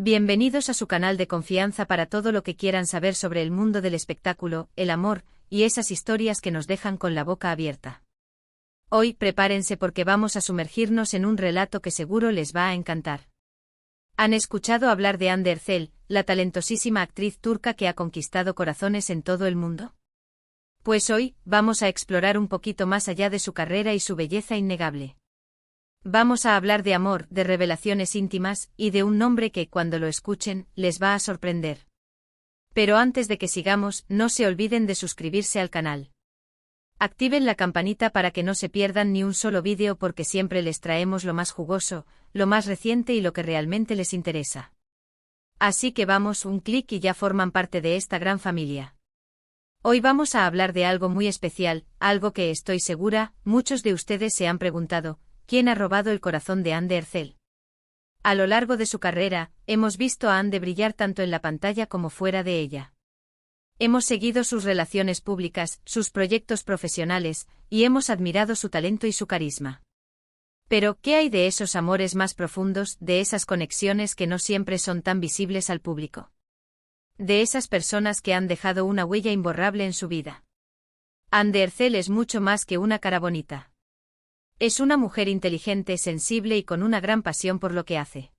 Bienvenidos a su canal de confianza para todo lo que quieran saber sobre el mundo del espectáculo, el amor, y esas historias que nos dejan con la boca abierta. Hoy prepárense porque vamos a sumergirnos en un relato que seguro les va a encantar. ¿Han escuchado hablar de Hande Erçel, la talentosísima actriz turca que ha conquistado corazones en todo el mundo? Pues hoy, vamos a explorar un poquito más allá de su carrera y su belleza innegable. Vamos a hablar de amor, de revelaciones íntimas, y de un nombre que, cuando lo escuchen, les va a sorprender. Pero antes de que sigamos, no se olviden de suscribirse al canal. Activen la campanita para que no se pierdan ni un solo vídeo porque siempre les traemos lo más jugoso, lo más reciente y lo que realmente les interesa. Así que vamos, un clic y ya forman parte de esta gran familia. Hoy vamos a hablar de algo muy especial, algo que estoy segura, muchos de ustedes se han preguntado. ¿Quién ha robado el corazón de Hande Erçel? A lo largo de su carrera, hemos visto a Hande brillar tanto en la pantalla como fuera de ella. Hemos seguido sus relaciones públicas, sus proyectos profesionales, y hemos admirado su talento y su carisma. Pero, ¿qué hay de esos amores más profundos, de esas conexiones que no siempre son tan visibles al público? De esas personas que han dejado una huella imborrable en su vida. Hande Erçel es mucho más que una cara bonita. Es una mujer inteligente, sensible y con una gran pasión por lo que hace.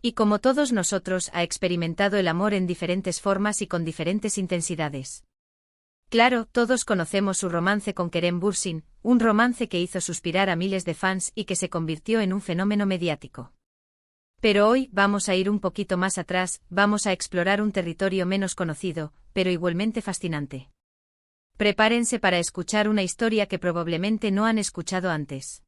Y como todos nosotros, ha experimentado el amor en diferentes formas y con diferentes intensidades. Claro, todos conocemos su romance con Kerem Bürsin, un romance que hizo suspirar a miles de fans y que se convirtió en un fenómeno mediático. Pero hoy vamos a ir un poquito más atrás, vamos a explorar un territorio menos conocido, pero igualmente fascinante. Prepárense para escuchar una historia que probablemente no han escuchado antes.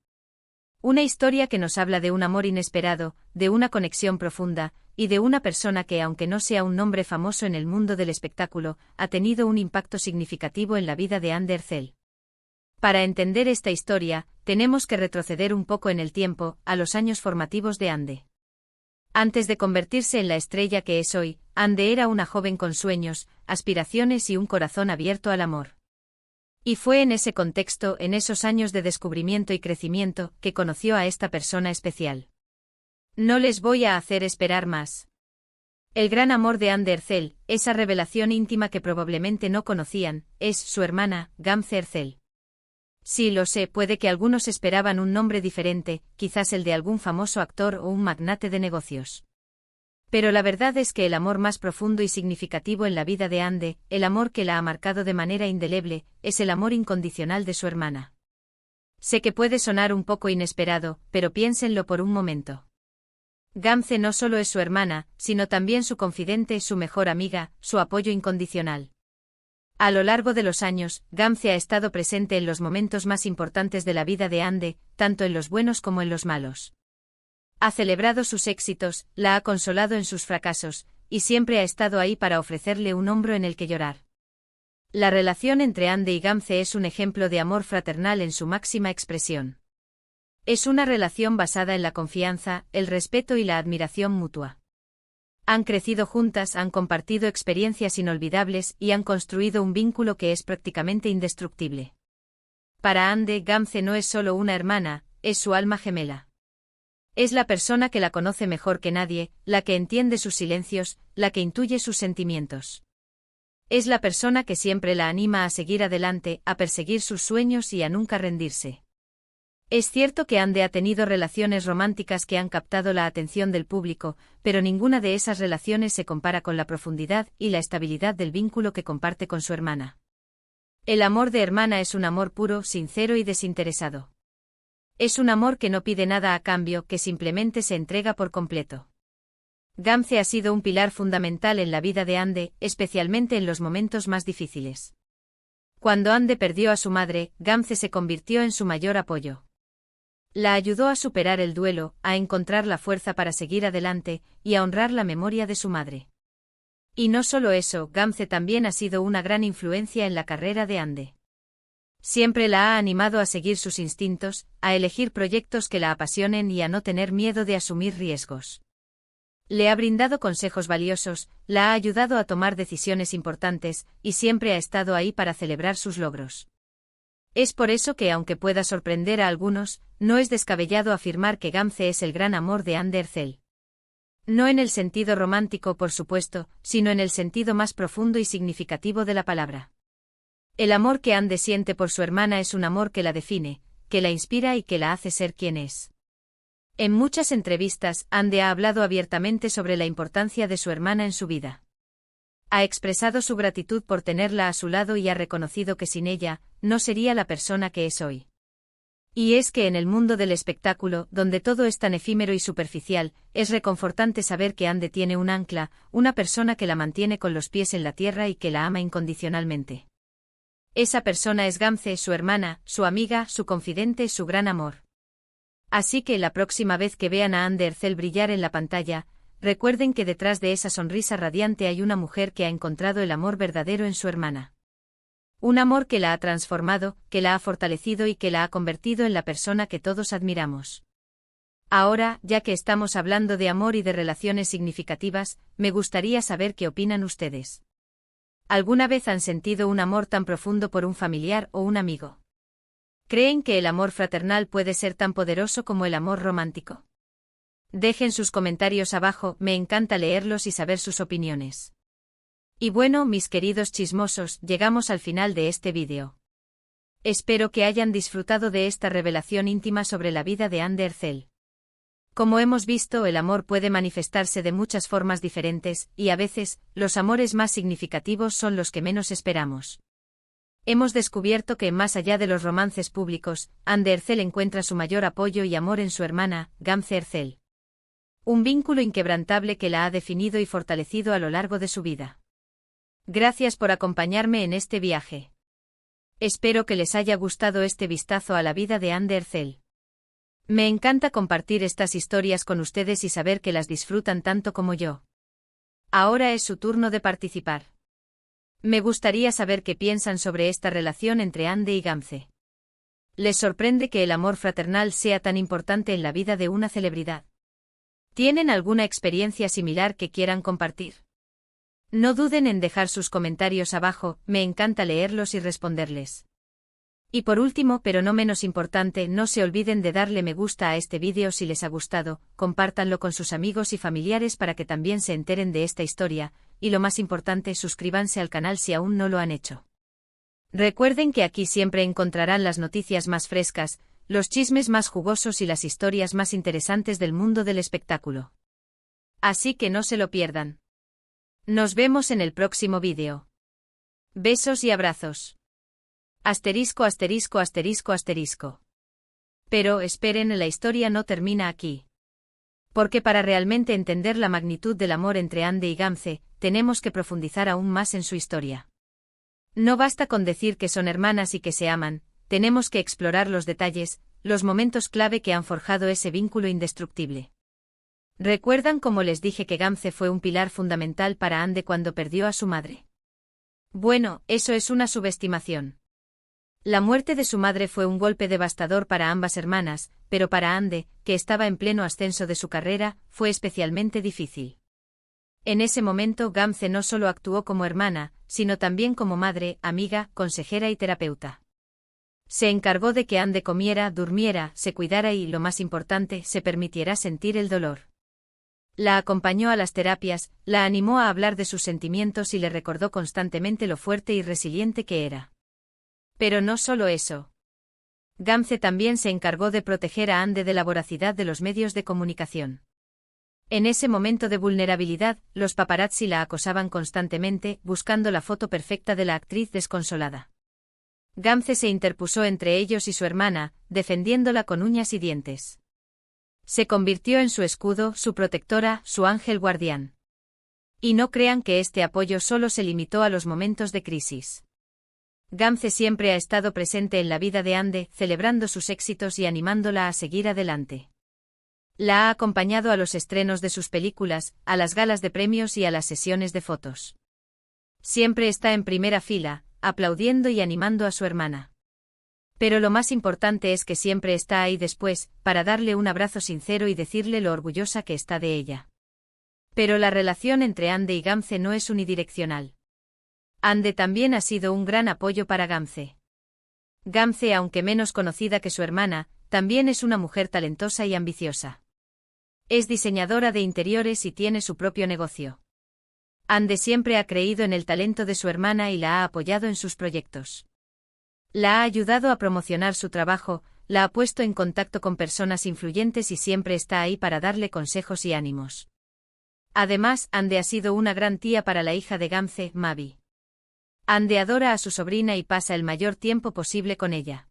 Una historia que nos habla de un amor inesperado, de una conexión profunda, y de una persona que, aunque no sea un nombre famoso en el mundo del espectáculo, ha tenido un impacto significativo en la vida de Hande Erçel. Para entender esta historia, tenemos que retroceder un poco en el tiempo, a los años formativos de Hande. Antes de convertirse en la estrella que es hoy, Hande era una joven con sueños, aspiraciones y un corazón abierto al amor. Y fue en ese contexto, en esos años de descubrimiento y crecimiento, que conoció a esta persona especial. No les voy a hacer esperar más. El gran amor de Hande Erçel, esa revelación íntima que probablemente no conocían, es su hermana, Gamze Erçel. Sí, lo sé, puede que algunos esperaban un nombre diferente, quizás el de algún famoso actor o un magnate de negocios. Pero la verdad es que el amor más profundo y significativo en la vida de Hande, el amor que la ha marcado de manera indeleble, es el amor incondicional de su hermana. Sé que puede sonar un poco inesperado, pero piénsenlo por un momento. Gamze no solo es su hermana, sino también su confidente, su mejor amiga, su apoyo incondicional. A lo largo de los años, Gamze ha estado presente en los momentos más importantes de la vida de Hande, tanto en los buenos como en los malos. Ha celebrado sus éxitos, la ha consolado en sus fracasos, y siempre ha estado ahí para ofrecerle un hombro en el que llorar. La relación entre Hande y Gamze es un ejemplo de amor fraternal en su máxima expresión. Es una relación basada en la confianza, el respeto y la admiración mutua. Han crecido juntas, han compartido experiencias inolvidables y han construido un vínculo que es prácticamente indestructible. Para Hande, Gamze no es solo una hermana, es su alma gemela. Es la persona que la conoce mejor que nadie, la que entiende sus silencios, la que intuye sus sentimientos. Es la persona que siempre la anima a seguir adelante, a perseguir sus sueños y a nunca rendirse. Es cierto que Hande ha tenido relaciones románticas que han captado la atención del público, pero ninguna de esas relaciones se compara con la profundidad y la estabilidad del vínculo que comparte con su hermana. El amor de hermana es un amor puro, sincero y desinteresado. Es un amor que no pide nada a cambio, que simplemente se entrega por completo. Gamze ha sido un pilar fundamental en la vida de Hande, especialmente en los momentos más difíciles. Cuando Hande perdió a su madre, Gamze se convirtió en su mayor apoyo. La ayudó a superar el duelo, a encontrar la fuerza para seguir adelante, y a honrar la memoria de su madre. Y no solo eso, Gamze también ha sido una gran influencia en la carrera de Hande. Siempre la ha animado a seguir sus instintos, a elegir proyectos que la apasionen y a no tener miedo de asumir riesgos. Le ha brindado consejos valiosos, la ha ayudado a tomar decisiones importantes, y siempre ha estado ahí para celebrar sus logros. Es por eso que, aunque pueda sorprender a algunos, no es descabellado afirmar que Gamze es el gran amor de Hande Erçel. No en el sentido romántico, por supuesto, sino en el sentido más profundo y significativo de la palabra. El amor que Ande siente por su hermana es un amor que la define, que la inspira y que la hace ser quien es. En muchas entrevistas, Ande ha hablado abiertamente sobre la importancia de su hermana en su vida. Ha expresado su gratitud por tenerla a su lado y ha reconocido que sin ella, no sería la persona que es hoy. Y es que en el mundo del espectáculo, donde todo es tan efímero y superficial, es reconfortante saber que Ande tiene un ancla, una persona que la mantiene con los pies en la tierra y que la ama incondicionalmente. Esa persona es Gamze, su hermana, su amiga, su confidente, su gran amor. Así que la próxima vez que vean a Ande Erçel brillar en la pantalla, recuerden que detrás de esa sonrisa radiante hay una mujer que ha encontrado el amor verdadero en su hermana. Un amor que la ha transformado, que la ha fortalecido y que la ha convertido en la persona que todos admiramos. Ahora, ya que estamos hablando de amor y de relaciones significativas, me gustaría saber qué opinan ustedes. ¿Alguna vez han sentido un amor tan profundo por un familiar o un amigo? ¿Creen que el amor fraternal puede ser tan poderoso como el amor romántico? Dejen sus comentarios abajo, me encanta leerlos y saber sus opiniones. Y bueno, mis queridos chismosos, llegamos al final de este vídeo. Espero que hayan disfrutado de esta revelación íntima sobre la vida de Ande Erçel. Como hemos visto, el amor puede manifestarse de muchas formas diferentes, y a veces, los amores más significativos son los que menos esperamos. Hemos descubierto que, más allá de los romances públicos, Ande Erçel encuentra su mayor apoyo y amor en su hermana, Gamze Erçel. Un vínculo inquebrantable que la ha definido y fortalecido a lo largo de su vida. Gracias por acompañarme en este viaje. Espero que les haya gustado este vistazo a la vida de Ande Erçel. Me encanta compartir estas historias con ustedes y saber que las disfrutan tanto como yo. Ahora es su turno de participar. Me gustaría saber qué piensan sobre esta relación entre Ande y Gamze. ¿Les sorprende que el amor fraternal sea tan importante en la vida de una celebridad? ¿Tienen alguna experiencia similar que quieran compartir? No duden en dejar sus comentarios abajo, me encanta leerlos y responderles. Y por último, pero no menos importante, no se olviden de darle me gusta a este vídeo si les ha gustado, compártanlo con sus amigos y familiares para que también se enteren de esta historia, y lo más importante, suscríbanse al canal si aún no lo han hecho. Recuerden que aquí siempre encontrarán las noticias más frescas, los chismes más jugosos y las historias más interesantes del mundo del espectáculo. Así que no se lo pierdan. Nos vemos en el próximo vídeo. Besos y abrazos. Asterisco, asterisco, asterisco, asterisco. Pero esperen, la historia no termina aquí. Porque para realmente entender la magnitud del amor entre Ande y Gamze, tenemos que profundizar aún más en su historia. No basta con decir que son hermanas y que se aman, tenemos que explorar los detalles, los momentos clave que han forjado ese vínculo indestructible. ¿Recuerdan cómo les dije que Gamze fue un pilar fundamental para Ande cuando perdió a su madre? Bueno, eso es una subestimación. La muerte de su madre fue un golpe devastador para ambas hermanas, pero para Ande, que estaba en pleno ascenso de su carrera, fue especialmente difícil. En ese momento Gamze no solo actuó como hermana, sino también como madre, amiga, consejera y terapeuta. Se encargó de que Ande comiera, durmiera, se cuidara y, lo más importante, se permitiera sentir el dolor. La acompañó a las terapias, la animó a hablar de sus sentimientos y le recordó constantemente lo fuerte y resiliente que era. Pero no solo eso. Gamze también se encargó de proteger a Ande de la voracidad de los medios de comunicación. En ese momento de vulnerabilidad, los paparazzi la acosaban constantemente, buscando la foto perfecta de la actriz desconsolada. Gamze se interpuso entre ellos y su hermana, defendiéndola con uñas y dientes. Se convirtió en su escudo, su protectora, su ángel guardián. Y no crean que este apoyo solo se limitó a los momentos de crisis. Gamze siempre ha estado presente en la vida de Ande, celebrando sus éxitos y animándola a seguir adelante. La ha acompañado a los estrenos de sus películas, a las galas de premios y a las sesiones de fotos. Siempre está en primera fila, aplaudiendo y animando a su hermana. Pero lo más importante es que siempre está ahí después, para darle un abrazo sincero y decirle lo orgullosa que está de ella. Pero la relación entre Ande y Gamze no es unidireccional. Ande también ha sido un gran apoyo para Gamze. Gamze, aunque menos conocida que su hermana, también es una mujer talentosa y ambiciosa. Es diseñadora de interiores y tiene su propio negocio. Ande siempre ha creído en el talento de su hermana y la ha apoyado en sus proyectos. La ha ayudado a promocionar su trabajo, la ha puesto en contacto con personas influyentes y siempre está ahí para darle consejos y ánimos. Además, Ande ha sido una gran tía para la hija de Gamze, Mavi. Ande adora a su sobrina y pasa el mayor tiempo posible con ella.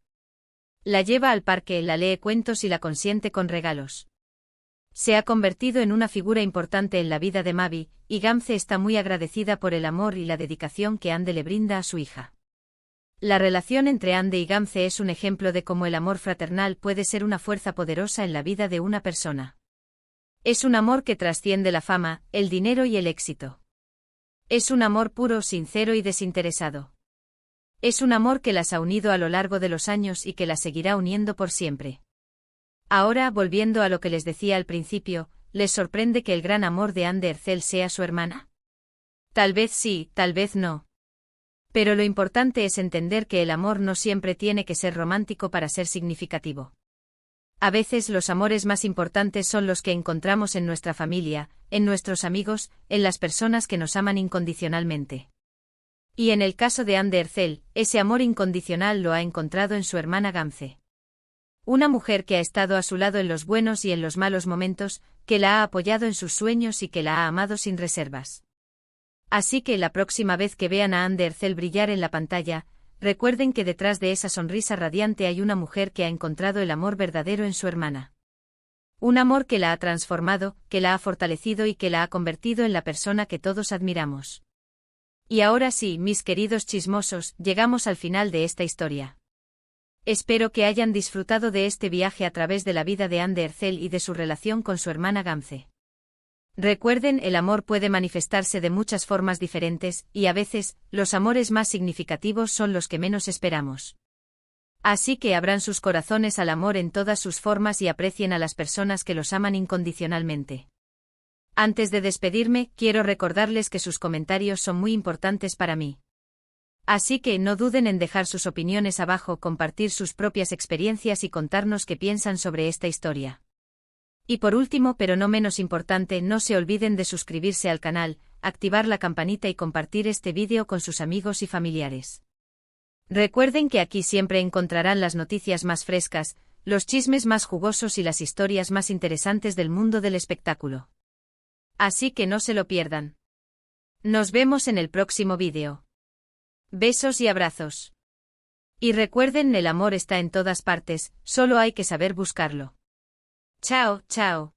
La lleva al parque, la lee cuentos y la consiente con regalos. Se ha convertido en una figura importante en la vida de Mavi, y Gamze está muy agradecida por el amor y la dedicación que Ande le brinda a su hija. La relación entre Ande y Gamze es un ejemplo de cómo el amor fraternal puede ser una fuerza poderosa en la vida de una persona. Es un amor que trasciende la fama, el dinero y el éxito. Es un amor puro, sincero y desinteresado. Es un amor que las ha unido a lo largo de los años y que las seguirá uniendo por siempre. Ahora, volviendo a lo que les decía al principio, ¿les sorprende que el gran amor de Ande Erçel sea su hermana? Tal vez sí, tal vez no. Pero lo importante es entender que el amor no siempre tiene que ser romántico para ser significativo. A veces los amores más importantes son los que encontramos en nuestra familia, en nuestros amigos, en las personas que nos aman incondicionalmente. Y en el caso de Ande Erçel, ese amor incondicional lo ha encontrado en su hermana Gamze. Una mujer que ha estado a su lado en los buenos y en los malos momentos, que la ha apoyado en sus sueños y que la ha amado sin reservas. Así que la próxima vez que vean a Ande Erçel brillar en la pantalla, recuerden que detrás de esa sonrisa radiante hay una mujer que ha encontrado el amor verdadero en su hermana. Un amor que la ha transformado, que la ha fortalecido y que la ha convertido en la persona que todos admiramos. Y ahora sí, mis queridos chismosos, llegamos al final de esta historia. Espero que hayan disfrutado de este viaje a través de la vida de Ande Erçel y de su relación con su hermana Gamze. Recuerden, el amor puede manifestarse de muchas formas diferentes, y a veces, los amores más significativos son los que menos esperamos. Así que abran sus corazones al amor en todas sus formas y aprecien a las personas que los aman incondicionalmente. Antes de despedirme, quiero recordarles que sus comentarios son muy importantes para mí. Así que no duden en dejar sus opiniones abajo, compartir sus propias experiencias y contarnos qué piensan sobre esta historia. Y por último, pero no menos importante, no se olviden de suscribirse al canal, activar la campanita y compartir este vídeo con sus amigos y familiares. Recuerden que aquí siempre encontrarán las noticias más frescas, los chismes más jugosos y las historias más interesantes del mundo del espectáculo. Así que no se lo pierdan. Nos vemos en el próximo vídeo. Besos y abrazos. Y recuerden, el amor está en todas partes, solo hay que saber buscarlo. Chao, chao.